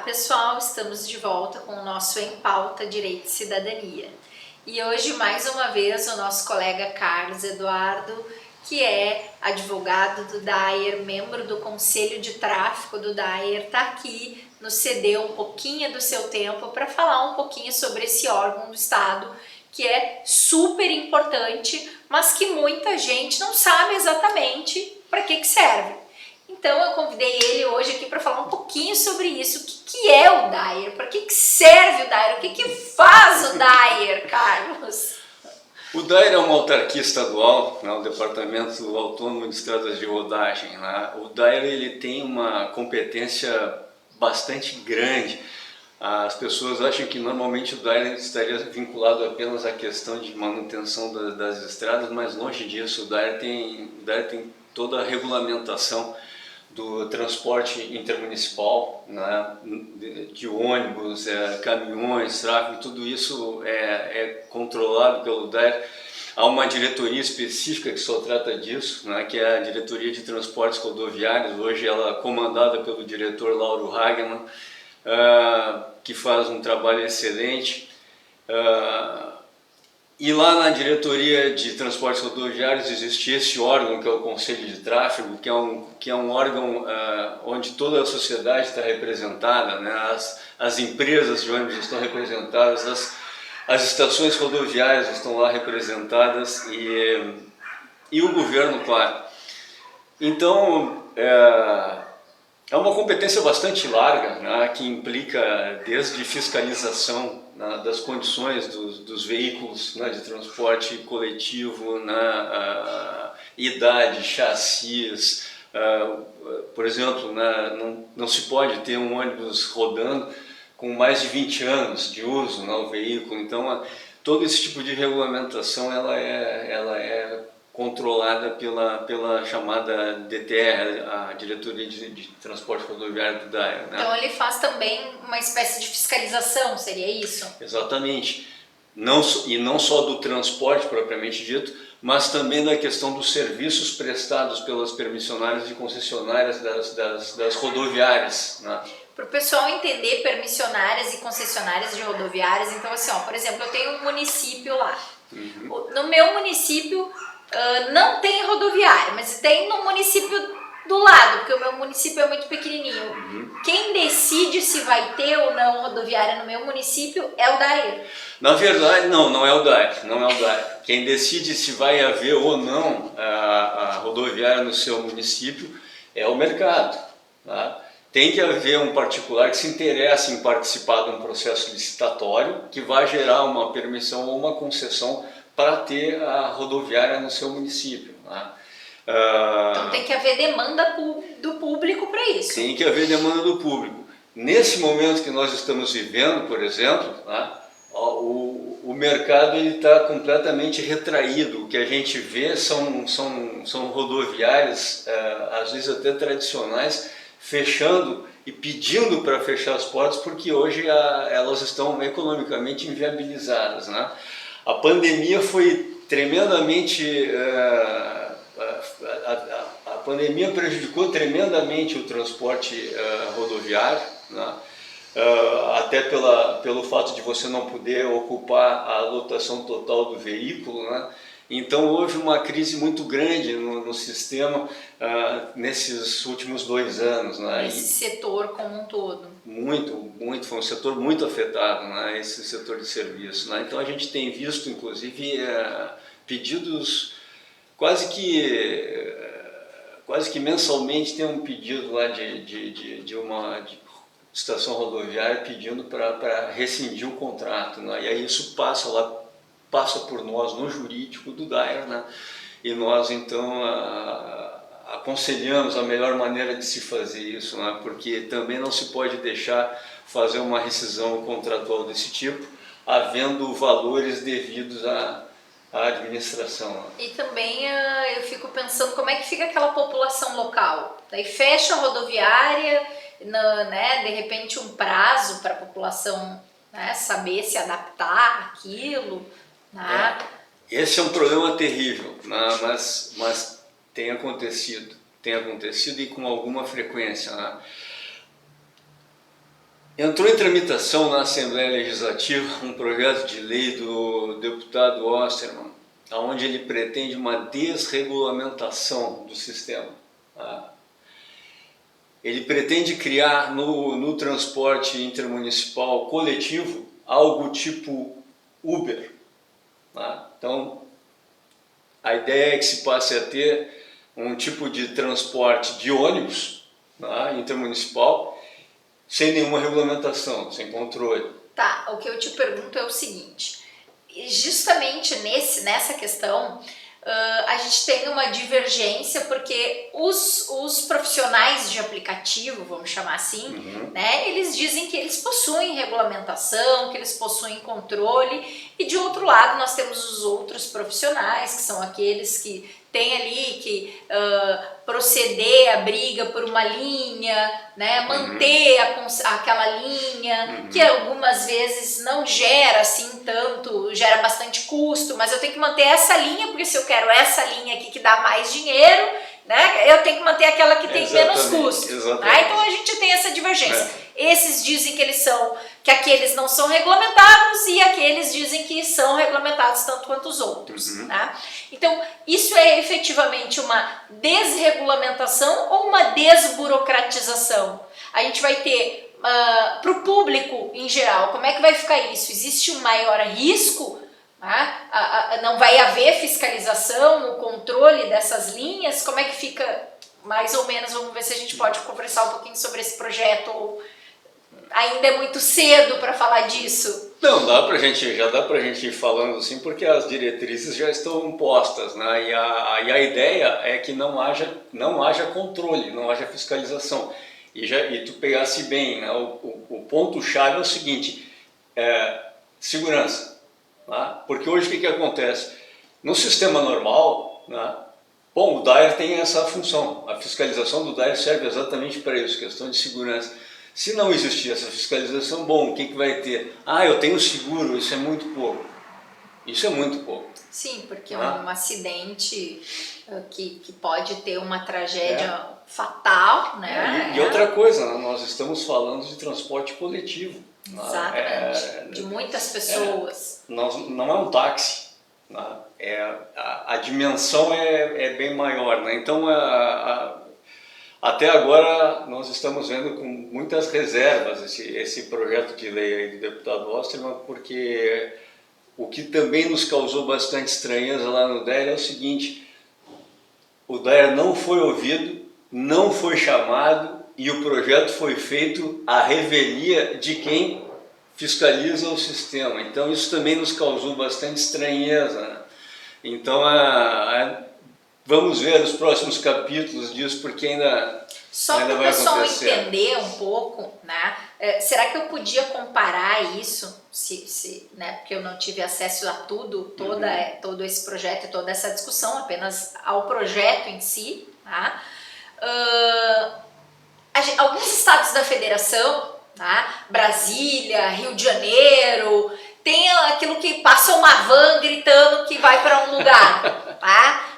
pessoal, estamos de volta com o nosso Em Pauta Direito e Cidadania. E hoje, mais uma vez, o nosso colega Carlos Eduardo, que é advogado do DAER, membro do Conselho de Tráfico do DAER, está aqui, nos cedeu um pouquinho do seu tempo para falar um pouquinho sobre esse órgão do Estado, que é super importante, mas que muita gente não sabe exatamente para que serve. Então eu convidei ele hoje aqui para falar um pouquinho sobre isso. O que é o DAER? Para que serve o DAER? O que faz o DAER, Carlos? O DAER é uma autarquia estadual, né, o Departamento Autônomo de Estradas de Rodagem. Né? O DAER ele tem uma competência bastante grande. As pessoas acham que normalmente o DAER estaria vinculado apenas à questão de manutenção das estradas, mas longe disso. O DAER tem toda a regulamentação do transporte intermunicipal, né, de ônibus, caminhões, tráfego, tudo isso é controlado pelo DAER. Há uma diretoria específica que só trata disso, né, que é a Diretoria de Transportes Rodoviários, hoje ela é comandada pelo diretor Lauro Hagman, que faz um trabalho excelente. E lá na Diretoria de Transportes Rodoviários existe esse órgão que é o Conselho de Tráfego, que é um órgão onde toda a sociedade está representada, né? As empresas de ônibus estão representadas, as estações rodoviárias estão lá representadas e o governo, claro. Então, é uma competência bastante larga, né, que implica desde fiscalização, né, das condições dos veículos, né, de transporte coletivo, né, idade, chassis. Por exemplo, né, não se pode ter um ônibus rodando com mais de 20 anos de uso, né, o veículo. Então, todo esse tipo de regulamentação ela é controlada pela chamada DTR, a Diretoria de Transporte Rodoviário do DAER. Né? Então ele faz também uma espécie de fiscalização, seria isso? Exatamente. E não só do transporte propriamente dito, mas também da questão dos serviços prestados pelas permissionárias e concessionárias das rodoviárias. Né? Para o pessoal entender permissionárias e concessionárias de rodoviárias, então assim, ó, por exemplo, eu tenho um município lá. Uhum. No meu município não tem rodoviária, mas tem no município do lado, porque o meu município é muito pequenininho. Uhum. Quem decide se vai ter ou não rodoviária no meu município é o DAER. Na verdade, não é o DAER, não é o DAER. Quem decide se vai haver ou não a rodoviária no seu município é o mercado. Tá? Tem que haver um particular que se interesse em participar de um processo licitatório que vai gerar uma permissão ou uma concessão para ter a rodoviária no seu município. Né? Então tem que haver demanda do público para isso. Tem que haver demanda do público. Nesse momento que nós estamos vivendo, por exemplo, né, o mercado está completamente retraído. O que a gente vê são rodoviárias, às vezes até tradicionais, fechando e pedindo para fechar as portas porque hoje elas estão economicamente inviabilizadas. Né? A pandemia foi tremendamente... A pandemia prejudicou tremendamente o transporte rodoviário, né? Até pelo fato de você não poder ocupar a lotação total do veículo. Né? Então houve uma crise muito grande no sistema nesses últimos 2 anos. Né? Esse setor como um todo. Muito, foi um setor muito afetado, né? Esse setor de serviço. Né? Então a gente tem visto, inclusive, pedidos quase que mensalmente tem um pedido lá de uma estação rodoviária pedindo para rescindir o contrato. Né? E aí isso passa por nós no jurídico do DAER, né? E nós então aconselhamos a melhor maneira de se fazer isso, né? Porque também não se pode deixar fazer uma rescisão contratual desse tipo, havendo valores devidos à administração. E também eu fico pensando como é que fica aquela população local. Daí fecha a rodoviária, né, de repente um prazo para a população, né, saber se adaptar àquilo. Né? Esse é um problema terrível, né, mas tem acontecido e com alguma frequência. Né? Entrou em tramitação na Assembleia Legislativa um projeto de lei do deputado Osterman, onde ele pretende uma desregulamentação do sistema. Tá? Ele pretende criar no transporte intermunicipal coletivo algo tipo Uber. Tá? Então, a ideia é que se passe a ter um tipo de transporte de ônibus, tá, intermunicipal, sem nenhuma regulamentação, sem controle. Tá, o que eu te pergunto é o seguinte, justamente nessa questão, a gente tem uma divergência porque os profissionais de aplicativo, vamos chamar assim, né, eles dizem que eles possuem regulamentação, que eles possuem controle, e de outro lado nós temos os outros profissionais, que são aqueles que têm ali que proceder à briga por uma linha, né, manter aquela linha, que algumas vezes não gera assim tanto, gera bastante custo, mas eu tenho que manter essa linha, porque se eu quero essa linha aqui que dá mais dinheiro, né, eu tenho que manter aquela que tem menos custo. Tá? Então a gente tem essa divergência. Esses dizem que aqueles não são regulamentados e aqueles dizem que são regulamentados tanto quanto os outros. Tá? Então, isso é efetivamente uma desregulamentação ou uma desburocratização? A gente vai ter, para o público em geral, como é que vai ficar isso? Existe um maior risco? Não vai haver fiscalização no controle dessas linhas? Como é que fica, mais ou menos? Vamos ver se a gente pode conversar um pouquinho sobre esse projeto, ou ainda é muito cedo para falar disso? Não, já dá pra gente ir falando assim, porque as diretrizes já estão postas, né? E a ideia é que não haja controle, não haja fiscalização. E tu pegasse bem, né? O ponto-chave é o seguinte, segurança. Tá? Porque hoje o que acontece? No sistema normal, né? Bom, o DAER tem essa função, a fiscalização do DAER serve exatamente para isso, questão de segurança. Se não existir essa fiscalização, bom, o que vai ter? Eu tenho seguro, isso é muito pouco. Isso é muito pouco. Sim, porque um acidente que pode ter uma tragédia fatal, né? E outra coisa, né? Nós estamos falando de transporte coletivo. Exatamente, de muitas pessoas. Não é um táxi, né? A dimensão é bem maior, né? Então, até agora nós estamos vendo com muitas reservas esse projeto de lei aí do deputado Osterman, porque o que também nos causou bastante estranheza lá no DAER é o seguinte: o DAER não foi ouvido, não foi chamado e o projeto foi feito à revelia de quem fiscaliza o sistema. Então isso também nos causou bastante estranheza, né? Então vamos ver os próximos capítulos disso, porque ainda para o vai pessoal acontecer. Entender um pouco, né? Será que eu podia comparar isso, né? Porque eu não tive acesso a todo esse projeto e toda essa discussão, apenas ao projeto em si, tá? Alguns estados da federação, tá? Brasília, Rio de Janeiro, tem aquilo que passa uma van gritando que vai para um lugar, tá?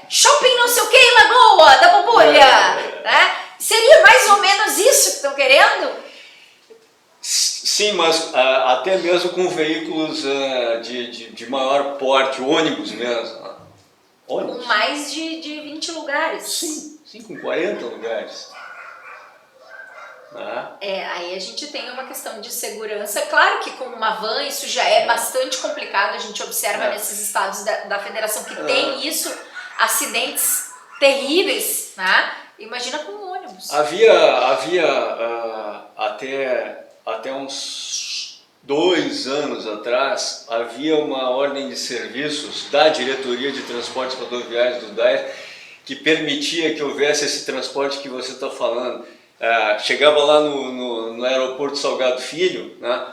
Shopping não sei o que em Lagoa da Pampulha, né? Seria mais ou menos isso que estão querendo? Sim, mas até mesmo com veículos de maior porte, ônibus mesmo. Ônibus. Com mais de 20 lugares. Sim, com 40 lugares. Aí a gente tem uma questão de segurança. Claro que com uma van isso já é bastante complicado. A gente observa nesses estados da federação que tem isso, acidentes terríveis, né? Imagina com um ônibus. Havia até uns 2 anos atrás, havia uma ordem de serviços da Diretoria de Transportes Rodoviários do DAER que permitia que houvesse esse transporte que você está falando. Chegava lá no aeroporto Salgado Filho, né?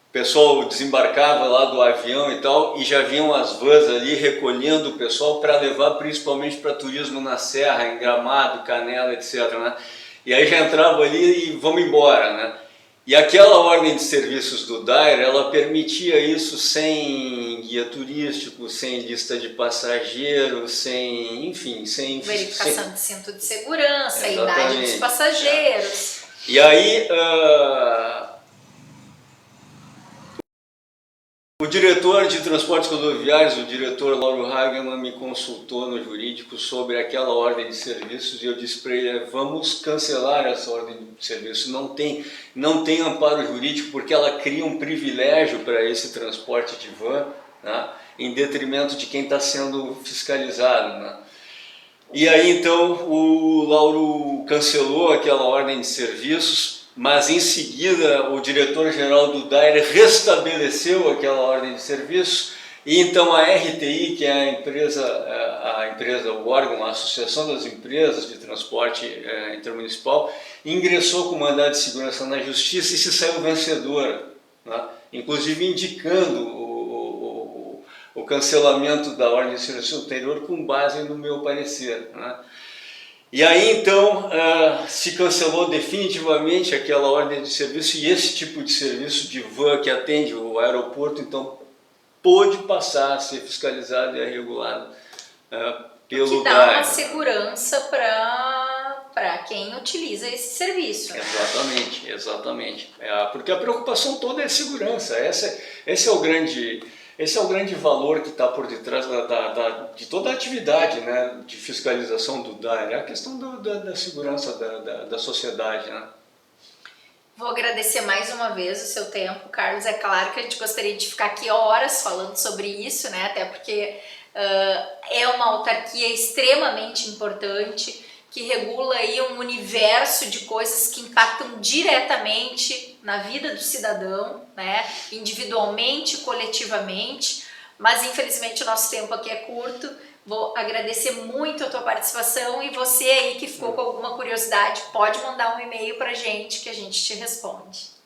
O pessoal desembarcava lá do avião e tal, e já vinham as vans ali recolhendo o pessoal para levar principalmente para turismo na Serra, em Gramado, Canela, etc. Né? E aí já entrava ali e vamos embora, né? E aquela ordem de serviços do DAER, ela permitia isso sem guia turístico, sem lista de passageiros, sem verificação de cinto de segurança, idade dos passageiros. E aí, o diretor de transportes rodoviários, o diretor Lauro Hagemann, me consultou no jurídico sobre aquela ordem de serviços e eu disse para ele, vamos cancelar essa ordem de serviço, não tem amparo jurídico porque ela cria um privilégio para esse transporte de van, né, em detrimento de quem está sendo fiscalizado, né. E aí então o Lauro cancelou aquela ordem de serviços, mas em seguida o diretor-geral do DAIR restabeleceu aquela ordem de serviços e então a RTI, que é a empresa, o órgão, a Associação das Empresas de Transporte Intermunicipal, ingressou com mandado de segurança na Justiça e se saiu vencedora, né? Inclusive indicando o cancelamento da ordem de serviço anterior com base no meu parecer, né? E aí então se cancelou definitivamente aquela ordem de serviço e esse tipo de serviço de van que atende o aeroporto então pôde passar a ser fiscalizado e regulado pelo DAIR. Que dá uma segurança para quem utiliza esse serviço. Exatamente, exatamente. Porque a preocupação toda é segurança, esse é o grande valor que está por detrás de toda a atividade, né, de fiscalização do DAIR, é a questão da segurança da sociedade, né? Vou agradecer mais uma vez o seu tempo, Carlos. É claro que a gente gostaria de ficar aqui horas falando sobre isso, né? Até porque é uma autarquia extremamente importante que regula aí um universo de coisas que impactam diretamente na vida do cidadão, né? Individualmente, coletivamente, mas infelizmente o nosso tempo aqui é curto. Vou agradecer muito a tua participação e você aí que ficou com alguma curiosidade pode mandar um e-mail pra gente que a gente te responde.